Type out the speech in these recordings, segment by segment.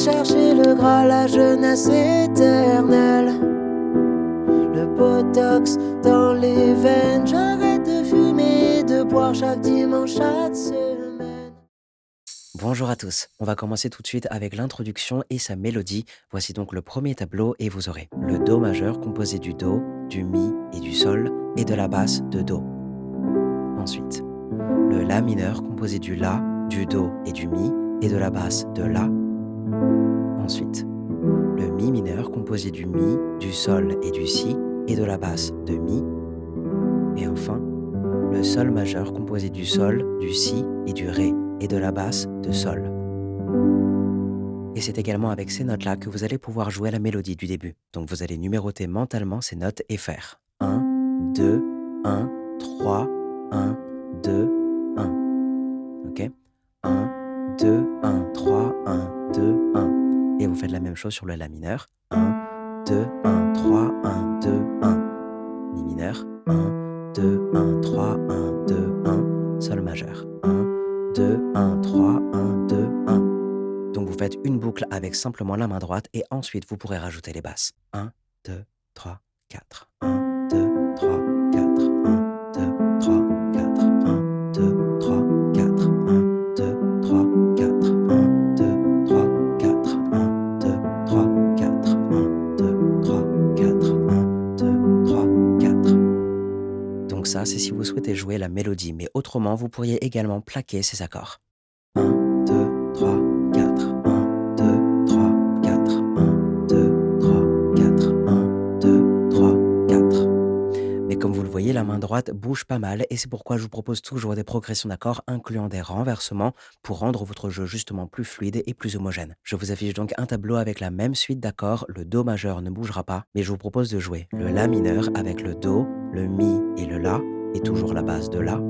cherché le Graal, la jeunesse éternelle. Le botox dans les veines. J'arrête de fumer et de boire chaque dimanche, chaque semaine. Bonjour à tous, on va commencer tout de suite avec l'introduction et sa mélodie. Voici donc le premier tableau et vous aurez le Do majeur composé du Do, du Mi et du Sol et de la basse de Do. Ensuite, le La mineur composé du La, du Do et du Mi et de la basse de La. Ensuite, le Mi mineur composé du Mi, du Sol et du Si et de la basse de Mi. Et enfin, le Sol majeur composé du Sol, du Si et du Ré et de la basse de Sol. Et c'est également avec ces notes-là que vous allez pouvoir jouer la mélodie du début. Donc vous allez numéroter mentalement ces notes et faire 1, 2, 1, 3, 1, 2, 1. Ok 1, 2, 1, 3, 1, 2, 1. Et vous faites la même chose sur le La mineur. 1, 2, 1, 3, 1, 2, 1. Mi mineur. 1, 2, 1, 3, 1, 2, 1. Sol majeur. 1, 2, 1, 3, 1, 2, 1. Donc vous faites une boucle avec simplement la main droite et ensuite vous pourrez rajouter les basses. 1, 2, 3, 4. 1, 2, 3, 4. 1, 2, 3, 4. 1, 2, 3, 4. 1, 2, 3, 4. 1, 2, 3, 4. 1, 2, 3, 4. 1, 2, 3, 4. 1, 2, 3, 4. Donc ça, c'est si vous souhaitez jouer la mélodie, mais autrement, vous pourriez également plaquer ces accords. 1, 2, 3, 4. 1, 2, 3, 4. 1, 2, 3, 4. 1, 2, 3, 4. Mais comme vous le voyez, la main droite bouge pas mal et c'est pourquoi je vous propose toujours des progressions d'accords incluant des renversements pour rendre votre jeu justement plus fluide et plus homogène. Je vous affiche donc un tableau avec la même suite d'accords, le Do majeur ne bougera pas, mais je vous propose de jouer le La mineur avec le Do, le Mi et le La, et toujours la base de La.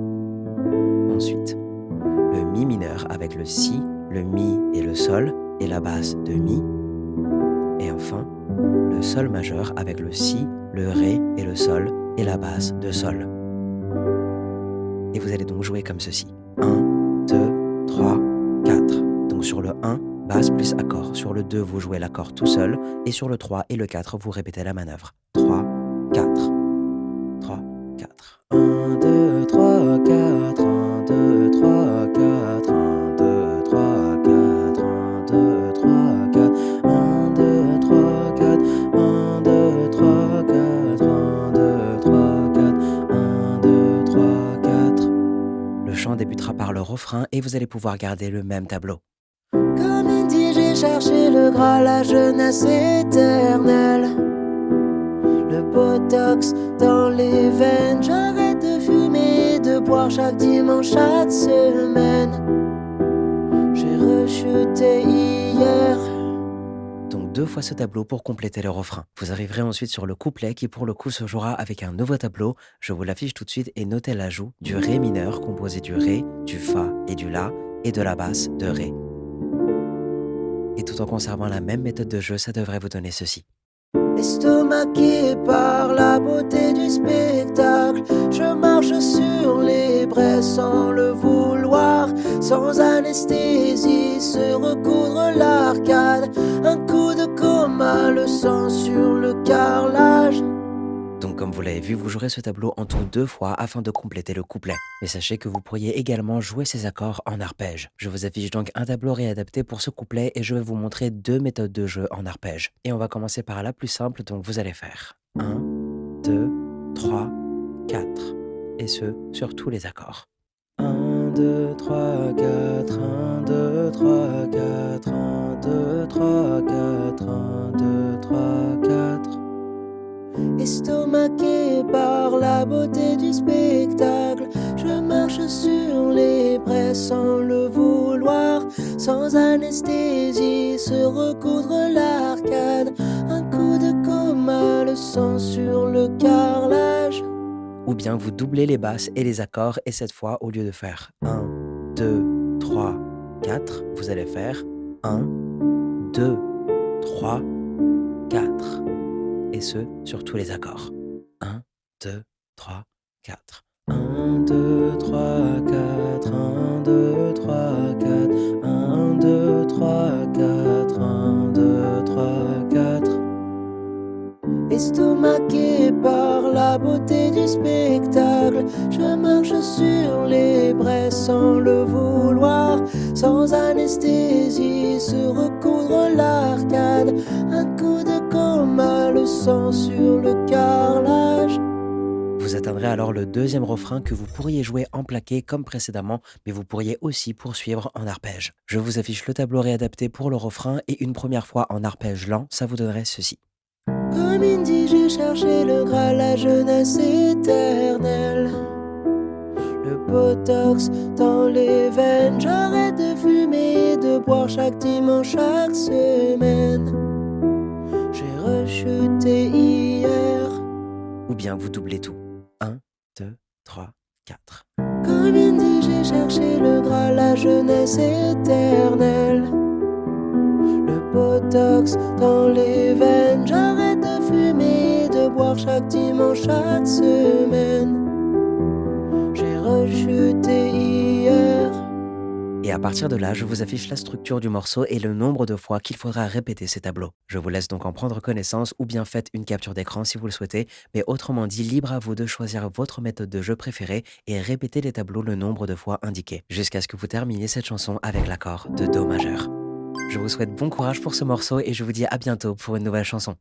Ensuite, le Mi mineur avec le Si, le Mi et le Sol, et la basse de Mi. Et enfin, le Sol majeur avec le Si, le Ré et le Sol, et la basse de Sol. Et vous allez donc jouer comme ceci. 1, 2, 3, 4. Donc sur le 1, basse plus accord. Sur le 2, vous jouez l'accord tout seul. Et sur le 3 et le 4, vous répétez la manœuvre. 3, 4. 3, 4. 1, 2, 3, 4. 1, 2, 3, 4. 1, 2, 3, 4. 1, 2, 3, 4. 1, 2, 3, 4. 1, 2, 3, 4. 1, 2, 3, 4. 1, 2, 3, 4. Le chant débutera par le refrain et vous allez pouvoir garder le même tableau. Comme il dit, j'ai cherché le Graal, la jeunesse éternelle. Le botox dans les veines. J'arrête de fumer et de boire chaque dimanche, chaque semaine. J'ai rechuté hier. Donc 2 fois ce tableau pour compléter le refrain. Vous arriverez ensuite sur le couplet qui pour le coup se jouera avec un nouveau tableau. Je vous l'affiche tout de suite et notez l'ajout du Ré mineur composé du Ré, du Fa et du La et de la basse de Ré. Et tout en conservant la même méthode de jeu, ça devrait vous donner ceci. Estomaqué par la beauté du spectacle, je marche sur les braises sans le vouloir, sans anesthésie, se recoudre l'arcade, un coup de coma, le sang sur le carrelage. Donc comme vous l'avez vu, vous jouerez ce tableau en tout 2 fois afin de compléter le couplet. Mais sachez que vous pourriez également jouer ces accords en arpège. Je vous affiche donc un tableau réadapté pour ce couplet et je vais vous montrer 2 méthodes de jeu en arpège. Et on va commencer par la plus simple, donc vous allez faire 1, 2, 3, 4. Et ce, sur tous les accords. 1, 2, 3, 4, 1, 2, 3, 4, 1, 2, 3, 4, 1, 2, 3, 4. Estomaqué par la beauté du spectacle, je marche sur les braises sans le vouloir, sans anesthésie, se recoudre l'arcade, un coup de coma, le sang sur le carrelage. Ou bien vous doublez les basses et les accords et cette fois, au lieu de faire 1, 2, 3, 4, vous allez faire 1, 2, 3, 4. Et ce, sur tous les accords. 1, 2, 3, 4. 1, 2, 3, 4, 1, 2, 3, 4, 1, 2, 3, 4, 1, Je marche sur les braises sans le vouloir, sans anesthésie, se recoudre l'arcade. Un coup de coma, le sang sur le carrelage. Vous atteindrez alors le deuxième refrain que vous pourriez jouer en plaqué comme précédemment, mais vous pourriez aussi poursuivre en arpège. Je vous affiche le tableau réadapté pour le refrain et une première fois en arpège lent, ça vous donnerait ceci. Comme Indy, j'ai cherché le Graal, la jeunesse éternelle. Le botox dans les veines, j'arrête de fumer et de boire chaque dimanche, chaque semaine. J'ai rechuté hier. Ou bien vous doublez tout. 1, 2, 3, 4. Comme Indy, j'ai cherché le Graal, la jeunesse éternelle. Le botox dans les veines, j'arrête de fumer et de boire chaque dimanche, chaque semaine. J'ai rechuté hier. Et à partir de là, je vous affiche la structure du morceau et le nombre de fois qu'il faudra répéter ces tableaux. Je vous laisse donc en prendre connaissance ou bien faites une capture d'écran si vous le souhaitez, mais autrement dit, libre à vous de choisir votre méthode de jeu préférée et répéter les tableaux le nombre de fois indiqué, jusqu'à ce que vous terminiez cette chanson avec l'accord de Do majeur. Je vous souhaite bon courage pour ce morceau et je vous dis à bientôt pour une nouvelle chanson.